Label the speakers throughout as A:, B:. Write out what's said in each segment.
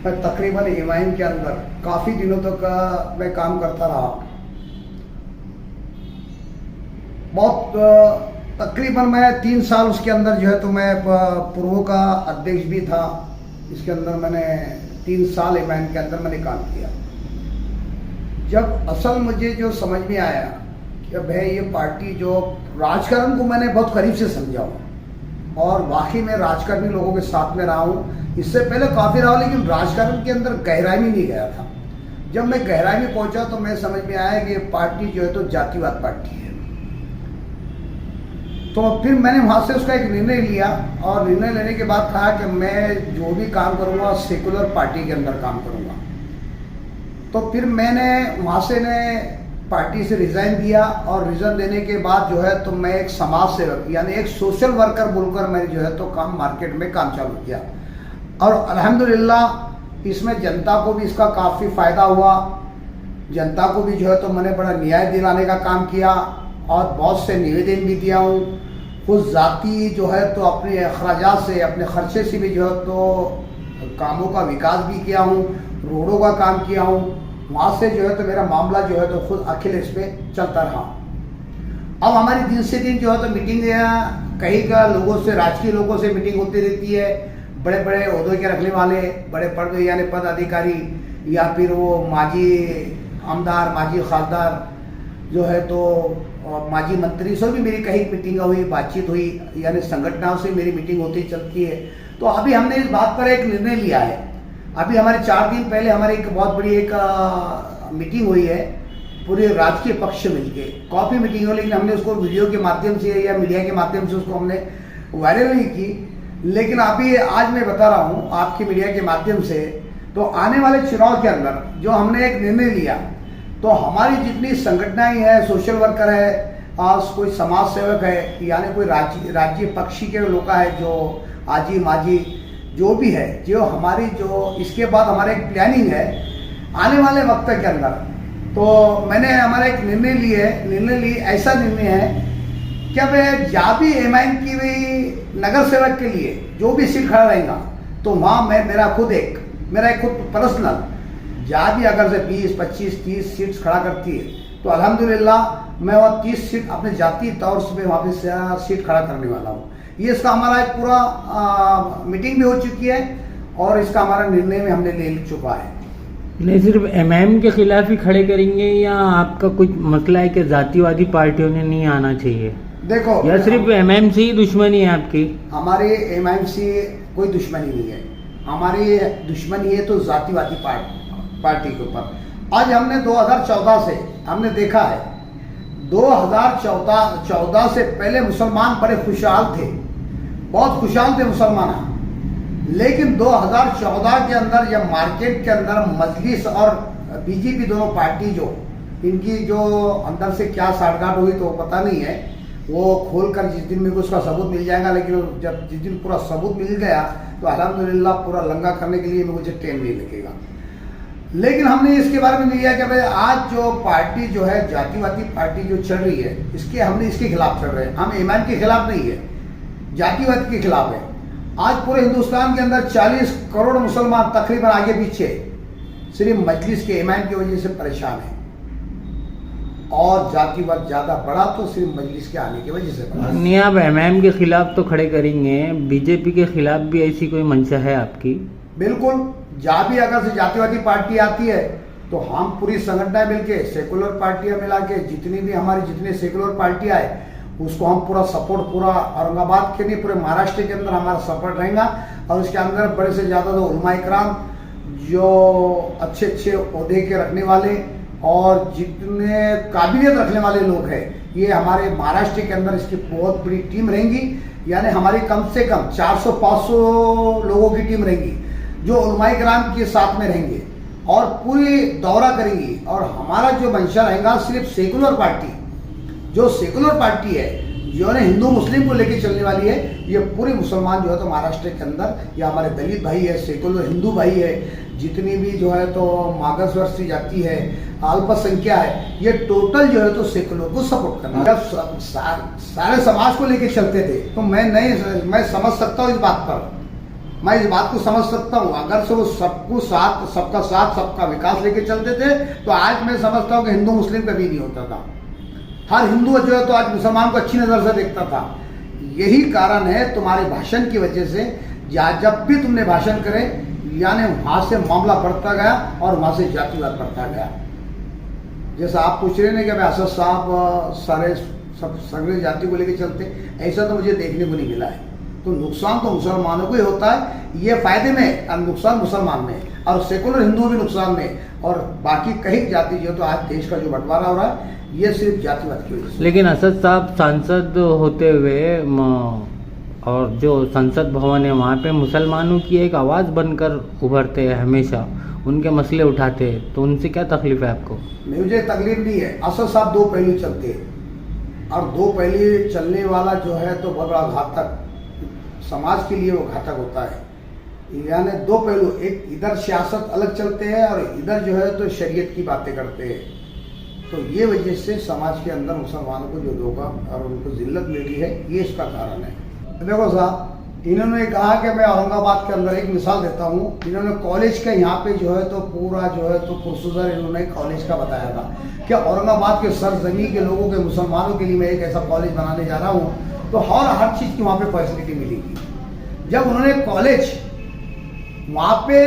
A: मैं तकरीबन एमआईएम के अंदर काफ़ी दिनों तक मैं काम करता रहा। बहुत तकरीबन मैं 3 साल उसके अंदर जो है तो मैं पूर्व का अध्यक्ष भी था। इसके अंदर मैंने 3 साल एमआईएम के अंदर मैंने काम किया। जब असल मुझे जो समझ में आया कि भाई ये पार्टी जो राजकारण को मैंने बहुत करीब से समझा हूँ और वाकई में राजकारणी लोगों के साथ में रहा हूँ। इससे पहले काफ़ी रहा, लेकिन राजकारण के अंदर गहराई में नहीं गया था। जब मैं गहराई में पहुंचा तो मैं समझ में आया कि ये पार्टी जो है तो जातिवाद पार्टी है। तो फिर मैंने वहाँ से उसका एक निर्णय लिया और निर्णय लेने के बाद कहा कि मैं जो भी काम करूँगा सेकुलर पार्टी के अंदर काम करूँगा। तो फिर मैंने वहाँ से पार्टी से रिज़ाइन दिया और रिज़ाइन देने के बाद जो है तो मैं एक समाज सेवक यानी एक सोशल वर्कर बोलकर मैं जो है तो काम मार्केट में काम चालू किया। और अल्हम्दुलिल्लाह इसमें जनता को भी इसका काफ़ी फ़ायदा हुआ। जनता को भी जो है तो मैंने बड़ा न्याय दिलाने का काम किया और बहुत से निवेदन भी दिया हूँ। कुछ जाति जो है तो अपने अखराजात से अपने खर्चे से भी जो है तो कामों का विकास भी किया हूँ, रोडों का काम किया हूँ। वहाँ से जो है तो मेरा मामला जो है तो खुद अकेले इस पे चलता रहा। अब हमारी दिन से दिन जो है तो मीटिंग कहीं का लोगों से, राजकीय लोगों से मीटिंग होती रहती है। बड़े बड़े ओहदों के रखने वाले, बड़े पद यानी पद अधिकारी या फिर वो माजी आमदार, माजी खासदार जो है तो माजी मंत्री से भी मेरी कहीं मीटिंग हुई, बातचीत हुई, यानी संगठनों से मेरी मीटिंग होती चलती है। तो अभी हमने इस बात पर एक निर्णय लिया है। अभी हमारे 4 दिन पहले हमारी एक बहुत बड़ी एक मीटिंग हुई है पूरे राजकीय पक्ष से मिलके। कॉपी मीटिंग हो, लेकिन हमने उसको वीडियो के माध्यम से या मीडिया के माध्यम से उसको हमने वायरल नहीं की। लेकिन अभी आज मैं बता रहा हूँ आपकी मीडिया के माध्यम से, तो आने वाले चुनाव के अंदर जो हमने एक निर्णय लिया, तो हमारी जितनी संगठनाएं हैं, सोशल वर्कर है, कोई समाज सेवक है, यानी कोई राज्य पक्षी के लोग है, जो आजी माजी जो भी है, जो हमारी जो इसके बाद हमारा एक प्लानिंग है आने वाले वक्त के अंदर। तो मैंने हमारा एक निर्णय ली ऐसा निर्णय है कि अब जहाँ भी एमआईएम की भी नगर सेवक के लिए जो भी सीट खड़ा रहेगा, तो वहाँ मैं मेरा एक खुद पर्सनल जहाँ भी अगर से 20, 25, 30 सीट्स खड़ा करती है, तो अल्हम्दुलिल्लाह मैं वह 30 सीट अपने जातीय तौर से वहाँ पे सीट खड़ा करने वाला हूँ। ये इसका हमारा एक पूरा मीटिंग भी हो चुकी है और इसका हमारा निर्णय में हमने ले चुका है।
B: नहीं सिर्फ एमआईएम के खिलाफ ही खड़े करेंगे या आपका कुछ मसला है कि जातिवादी पार्टियों ने नहीं आना चाहिए?
A: देखो,
B: या सिर्फ एमआईएम से ही दुश्मनी है आपकी?
A: हमारे एमआईएम से कोई दुश्मनी नहीं है। हमारी दुश्मनी है तो जातिवादी पार्टी के ऊपर। आज हमने 2014 से हमने देखा है, 2014 से पहले मुसलमान बड़े खुशहाल थे, बहुत खुशहाल थे मुसलमान। लेकिन 2014 के अंदर जब मार्केट के अंदर मजलिस और बीजेपी दोनों पार्टी जो इनकी जो अंदर से क्या साठगांठ हुई तो पता नहीं है, वो खोलकर जिस दिन मेरे को उसका सबूत मिल जाएगा। लेकिन जब जिस दिन पूरा सबूत मिल गया तो अल्हम्दुलिल्लाह पूरा लंगा करने के लिए मुझे टाइम नहीं लगेगा। लेकिन हमने इसके बारे में नहीं लिया कि भाई आज जो पार्टी जो है जातिवादी पार्टी जो चल रही है, हमने इसके खिलाफ चल रहे हैं। हम एमआईएम के खिलाफ नहीं है, जातिवाद के खिलाफ है। आज पूरे हिंदुस्तान के अंदर 40 करोड़ मुसलमान तकरीबन आगे पीछे सिर्फ मजलिस के एमआईएम की वजह से परेशान है, और जातिवाद ज्यादा बढ़ा तो सिर्फ मजलिस के आने की वजह से बढ़ा।
B: नहीं, आप एमआईएम के खिलाफ तो खड़े करेंगे, बीजेपी के खिलाफ भी ऐसी कोई मंशा है आपकी?
A: बिल्कुल, जहाँ भी अगर से जातिवादी पार्टी आती है तो हम पूरी संगठनाएं मिलके, सेकुलर पार्टियां मिला के, जितनी सेकुलर पार्टियां है उसको हम पूरा सपोर्ट, पूरा औरंगाबाद के नहीं पूरे महाराष्ट्र के अंदर हमारा सपोर्ट रहेगा। और उसके अंदर बड़े से ज़्यादा तो उलमा इकराम जो अच्छे ओहदे के रखने वाले और जितने काबिलियत रखने वाले लोग हैं, ये हमारे महाराष्ट्र के अंदर इसकी बहुत बड़ी टीम रहेंगी। यानी हमारी कम से कम 400-500 लोगों की टीम रहेंगी जो उलमा इकराम के साथ में रहेंगे और पूरी दौरा करेंगी। और हमारा जो मंशा रहेगा सिर्फ सेकुलर पार्टी, जो सेकुलर पार्टी है जो है हिंदू मुस्लिम को लेके चलने वाली है, ये पूरे मुसलमान जो है तो महाराष्ट्र के अंदर या हमारे दलित भाई है, सेकुलर हिंदू भाई है, जितनी भी जो है तो मागासवर्ग से जाती है, अल्पसंख्या है, ये टोटल जो है तो सेकुलर को सपोर्ट करना। जब सारे समाज को लेके चलते थे तो मैं समझ सकता हूँ इस बात पर मैं इस बात को समझ सकता हूँ। अगर से वो सबको साथ, सबका साथ, सबका विकास लेके चलते थे तो आज मैं समझता हूँ कि हिंदू मुस्लिम कभी नहीं होता था। हर हिंदू जो है तो आज मुसलमान को अच्छी नज़र से देखता था। यही कारण है तुम्हारे भाषण की वजह से, जब भी तुमने भाषण करे यानी वहाँ से मामला बढ़ता गया और वहाँ से जातिवाद बढ़ता गया। जैसा आप पूछ रहे हैं कि भाई असद साहब सारे सब सगले जाति को लेकर चलते, ऐसा तो मुझे देखने को नहीं मिला है। तो नुकसान तो मुसलमानों को ही होता है, ये फायदे में और नुकसान मुसलमान में, और सेकुलर हिंदू भी नुकसान में, और बाकी कई जाति जो तो आज देश का जो बंटवारा हो रहा है ये सिर्फ जातिवाद की वजह से।
B: लेकिन असद साहब सांसद होते हुए और जो संसद भवन है वहाँ पे मुसलमानों की एक आवाज़ बनकर उभरते हैं, हमेशा उनके मसले उठाते हैं, तो उनसे क्या तकलीफ है आपको?
A: मुझे तकलीफ नहीं है। असद साहब दो पहलू चलते हैं, और दो पहलू चलने वाला जो है तो बहुत बड़ा घातक, समाज के लिए वो घातक होता है। यानी दो पहलू, एक इधर सियासत अलग चलते हैं और इधर जो है तो शरीयत की बातें करते हैं। तो ये वजह से समाज के अंदर मुसलमानों को जो धोखा और उनको जिल्लत मिली है, ये इसका कारण है। देखो साहब, इन्होंने कहा कि मैं औरंगाबाद के अंदर एक मिसाल देता हूँ। इन्होंने कॉलेज का यहाँ पे जो है तो पूरा जो है तो प्रोसीजर इन्होंने कॉलेज का बताया था कि औरंगाबाद के सरजमी के लोगों के, मुसलमानों के लिए मैं एक ऐसा कॉलेज बनाने जा रहा हूँ तो हर चीज़ की वहाँ पे फैसिलिटी मिलेगी। जब उन्होंने कॉलेज वहाँ पे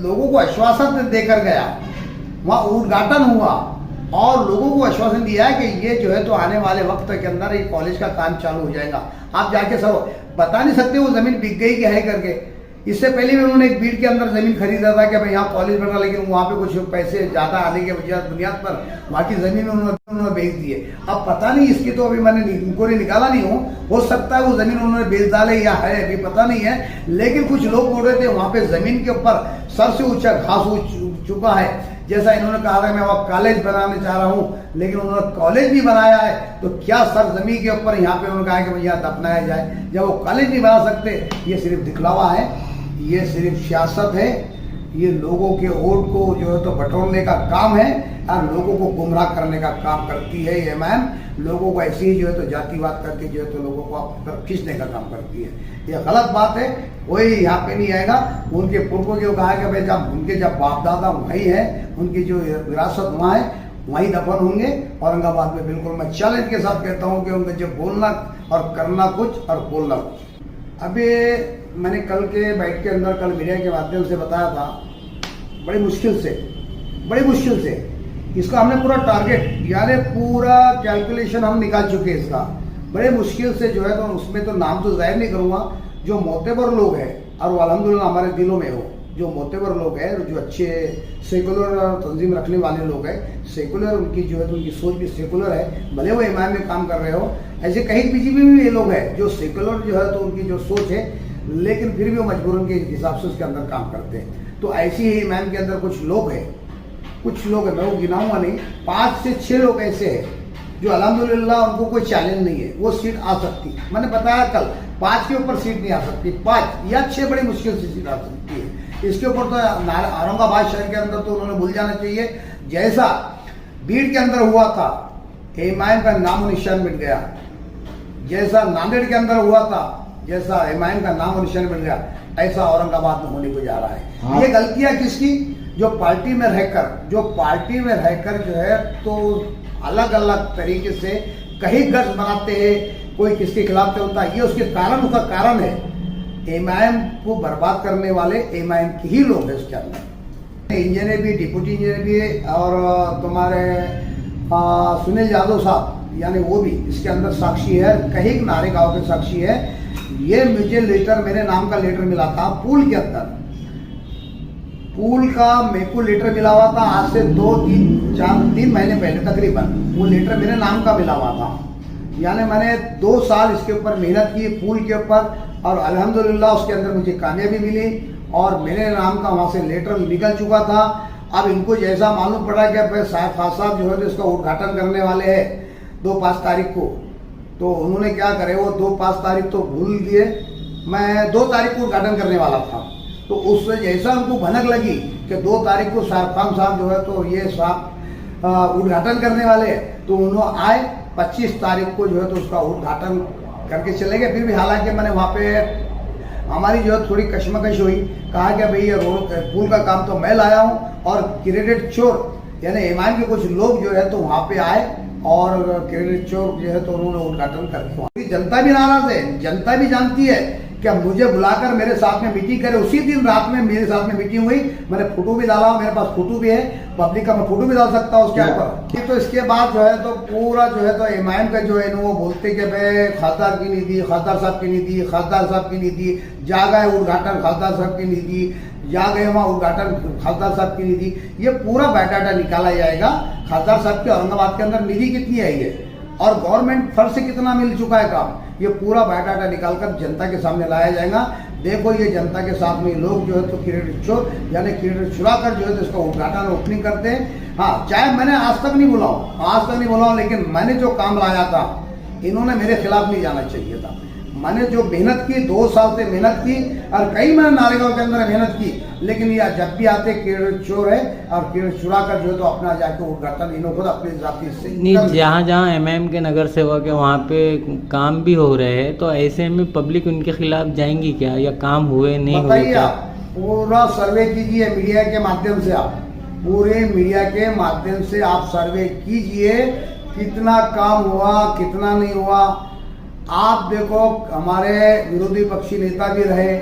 A: लोगों को आश्वासन देकर गया, वहाँ उद्घाटन हुआ और लोगों को आश्वासन दिया है कि ये जो है तो आने वाले वक्त के अंदर ये कॉलेज का काम चालू हो जाएगा। आप जाके सब बता नहीं सकते वो जमीन बिक गई क्या है करके। इससे पहले भी उन्होंने एक बीड़ के अंदर जमीन खरीदा था कि भाई यहाँ कॉलेज बना, लेकिन वहाँ पे कुछ पैसे ज़्यादा आने के बुनियाद पर वहाँ की जमीन उन्होंने बेच दी है। अब पता नहीं, इसकी तो अभी मैंने इंक्वायरी निकाला नहीं हूँ, हो सकता है वो जमीन उन्होंने बेच डाले या है, अभी पता नहीं है। लेकिन कुछ लोग बोल रहे थे वहाँ पे जमीन के ऊपर सर से ऊंचा घास हो चुका है। जैसा इन्होंने कहा था मैं वहाँ कॉलेज बनाने चाह रहा हूँ, लेकिन उन्होंने कॉलेज भी बनाया है, तो क्या सर जमीन के ऊपर यहाँ पे उन्होंने कहा कि भैया दफनाया जाए, जब वो कॉलेज नहीं बना सकते। ये सिर्फ दिखलावा है, ये सिर्फ सियासत है, ये लोगों के वोट को जो है तो बटोरने का काम है और लोगों को गुमराह करने का काम करती है ये मैम। लोगों को ऐसे ही जो है तो जातिवाद करके जो है तो लोगों को अपनी तरफ खींचने का काम करती है। ये गलत बात है, कोई यहाँ पे नहीं आएगा। उनके पुरखों को कहा कि भाई जब उनके जब बाप दादा वहीं है, उनकी जो विरासत वहाँ है, वहीं दफन होंगे औरंगाबाद में। बिल्कुल मैं चैलेंज के साथ कहता हूँ कि उनका जब बोलना और करना कुछ और बोलना कुछ। अभी मैंने कल के बाइट के अंदर, कल मीडिया के माध्यम से बताया था, बड़ी मुश्किल से इसका हमने पूरा टारगेट यानी पूरा कैलकुलेशन हम निकाल चुके हैं इसका। बड़े मुश्किल से जो है तो उसमें तो नाम तो जाहिर नहीं करूँगा, जो मोतेबर लोग हैं और वो अल्हम्दुलिल्लाह हमारे दिलों में हो, जो मोतेबर लोग हैं, जो अच्छे सेकुलर तंजीम रखने वाले लोग हैं, सेकुलर उनकी जो है तो उनकी सोच भी सेकुलर है, भले वो इमाम में काम कर रहे हो। ऐसे कहीं बीजेपी में भी ये लोग हैं जो सेकुलर जो है तो उनकी जो सोच है, लेकिन फिर भी वो मजबूरन के हिसाब से उसके अंदर काम करते हैं। तो ऐसे ही इमाम के अंदर कुछ लोग हैं, मैं वो गिनाऊंगा नहीं, 5 से 6 लोग ऐसे हैं जो अल्हम्दुलिल्लाह उनको कोई चैलेंज नहीं है, वो सीट आ सकती। मैंने बताया कल 5 के ऊपर सीट नहीं आ सकती, 5 या 6 बड़ी मुश्किल से सीट आ सकती है। इसके ऊपर तो औरंगाबाद शहर के अंदर तो उन्होंने भूल जाना चाहिए, जैसा बीड़ के अंदर हुआ था इमाम का नाम निशान मिट गया, जैसा नांदेड़ के अंदर हुआ था, जैसा इमाम का नाम निशान मिट गया, ऐसा औरंगाबाद में होने को जा रहा है। हाँ। ये गलतियां किसकी? जो पार्टी में रहकर जो है तो अलग अलग तरीके से कहीं गर्ज बनाते हैं, कोई किसके खिलाफ होता है, ये उसका कारण है इमाम को बर्बाद करने वाले इमाम के ही लोग हैं उसके अंदर। इंजीनियर भी, डिप्टी इंजीनियर भी, और तुम्हारे सुनील यादव साहब यानी वो भी इसके अंदर साक्षी है, कहीं नारे गांव के साक्षी है। ये मुझे लेटर, मेरे नाम का लेटर मिला था पुल के अंदर, पुल का मेरे को लेटर मिला हुआ था आज से 3 महीने पहले तकरीबन। वो लेटर मेरे नाम का मिला हुआ था, यानी मैंने 2 साल इसके ऊपर मेहनत की पुल के ऊपर, और अल्हम्दुलिल्लाह उसके अंदर मुझे कामयाबी मिली और मेरे नाम का वहाँ से लेटर निकल चुका था। अब इनको जैसा मालूम पड़ा कि भाई खास साहब जो है तो इसका उद्घाटन करने वाले हैं 2-5 तारीख को, तो उन्होंने क्या करे, वो 2-5 तारीख तो भूल दिए, मैं 2 तारीख को उद्घाटन करने वाला था। तो उससे जैसा उनको भनक लगी कि 2 तारीख को खान साहब जो है तो ये साहब उद्घाटन करने वाले हैं, तो उन्होंने आए 25 तारीख को जो है तो उसका उद्घाटन करके चले गए। फिर भी हालांकि मैंने वहाँ पे हमारी जो है थोड़ी कश्मकश हुई। कहा कि भाई ये रोड पुल का काम तो मैं लाया हूँ, और क्रेडिट चोर यानी इमाम के कुछ लोग जो है तो वहाँ पे आए और क्रेडिट चोर जो है तो उन्होंने उद्घाटन कर दिया। जनता भी नाराज है, जनता भी जानती है कि अब मुझे बुलाकर मेरे साथ में मीटिंग करे। उसी दिन रात में मेरे साथ में मीटिंग हुई, मैंने फोटो भी डाला, मेरे पास फोटो भी है, पब्लिक का मैं फोटो भी डाल सकता हूँ उसके ऊपर। तो इसके बाद जो है तो पूरा जो है तो इमाम का जो है वो बोलते कि भाई खासदार की नहीं दी, खासदार साहब की नहीं दी, खासदार साहब की नहीं दी, जा गए उद्घाटन खासदार साहब की नहीं दी, जा गए वहाँ उद्घाटन खासदार साहब की नहीं दी। ये पूरा बायोडाटा निकाला जाएगा, खासदार साहब के औरंगाबाद के अंदर निधि कितनी आई है और गवर्नमेंट फंड से कितना मिल चुका है काम, ये पूरा बायोडाटा निकालकर जनता के सामने लाया जाएगा। देखो ये जनता के साथ में लोग जो है तो क्रेडिट चोर यानी क्रेडिट चुरा कर जो है तो इसका उद्घाटन ओपनिंग करते हैं। हाँ, चाहे मैंने आज तक नहीं बोला हूँ, लेकिन मैंने जो काम लाया था इन्होंने मेरे खिलाफ नहीं जाना चाहिए था। मैंने जो मेहनत की, 2 साल से मेहनत की, और कई मैंने नारेगांव के अंदर मेहनत की, लेकिन ये जब भी आते क्रेडिट चोर है और क्रेडिट चुरा कर जो है तो अपना जाके उद्घाटन इन्हों खुद अपनी जाति से
B: नहीं। जहाँ जहाँ एमएम के नगर सेवक है वहाँ पे काम भी हो रहे हैं, तो ऐसे में पब्लिक उनके खिलाफ जाएंगी क्या, या काम हुए नहीं हुए
A: बताइए
B: क्या?
A: आप पूरा सर्वे कीजिए मीडिया के माध्यम से, आप पूरे मीडिया के माध्यम से आप सर्वे कीजिए, कितना काम हुआ कितना नहीं हुआ। आप देखो हमारे विरोधी पक्षी नेता भी रहे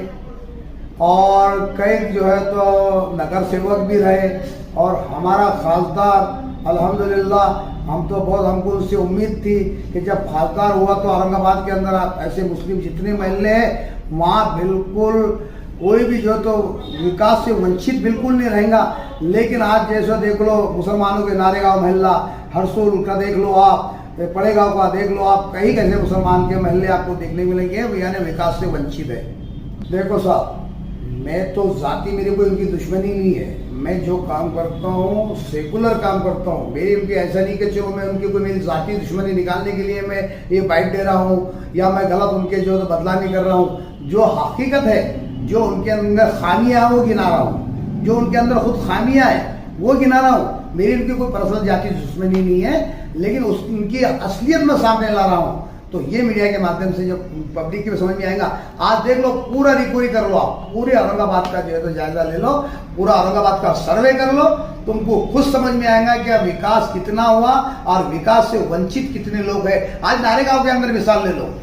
A: और कई जो है तो नगर सेवक भी रहे, और हमारा खासदार अल्हम्दुलिल्लाह हम तो बहुत, हमको उससे उम्मीद थी कि जब खासदार हुआ तो औरंगाबाद के अंदर ऐसे मुस्लिम जितने महल्ले हैं वहाँ बिल्कुल कोई भी जो तो विकास से वंचित बिल्कुल नहीं रहेगा। लेकिन आज जैसे देख लो मुसलमानों के नारेगांव महल्ला, हरसोल का देख लो, आप पड़ेगांव का देख लो, आप कहीं कैसे मुसलमान के महल्ले आपको देखने मिलेंगे यानी विकास से वंचित है। देखो साहब, मैं तो जाति मेरी कोई उनकी दुश्मनी नहीं है, मैं जो काम करता हूँ सेकुलर काम करता हूँ। मेरी उनकी ऐसा नहीं कि चलो मैं उनकी कोई मेरी जाति दुश्मनी निकालने के लिए मैं ये बाइट दे रहा हूँ या मैं गलत उनके जो तो बदला नहीं कर रहा हूँ। जो हकीकत है, जो उनके अंदर खामियां वो गिना रहा हूँ, जो उनके अंदर खुद खामियां है वो गिना रहा हूँ। मेरी उनकी कोई पर्सनल जाति दुश्मनी नहीं है, लेकिन उनकी असलियत में सामने ला रहा हूँ। तो ये मीडिया के माध्यम से जब पब्लिक की समझ में आएगा, आज देख लो, पूरा रिकवरी कर लो, आप पूरे औरंगाबाद का जो है तो जायजा ले लो, पूरा औरंगाबाद का सर्वे कर लो, तुमको खुद समझ में आएगा कि विकास कितना हुआ और विकास से वंचित कितने लोग हैं। आज नारेगांव के अंदर मिसाल ले लो,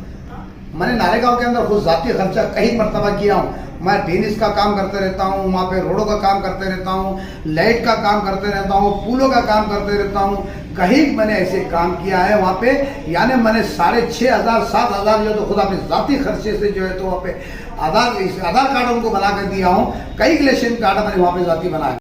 A: मैंने नारेगांव के अंदर खुद जाती खर्चा कई मरतबा किया हूँ। मैं टेनिस का काम करते रहता हूँ, वहाँ पे रोडों का काम करते रहता हूँ, लाइट का काम करते रहता हूँ, पुलों का काम करते रहता हूँ। कहीं मैंने ऐसे काम किया है वहाँ पे, यानी मैंने 6,500 7,000 जो तो खुद अपने जाती खर्चे से जो है तो वहाँ पे आधार कार्ड उनको बना कर दिया हूँ। कई इलेक्शन कार्ड मैंने वहाँ पे जाती बनाए।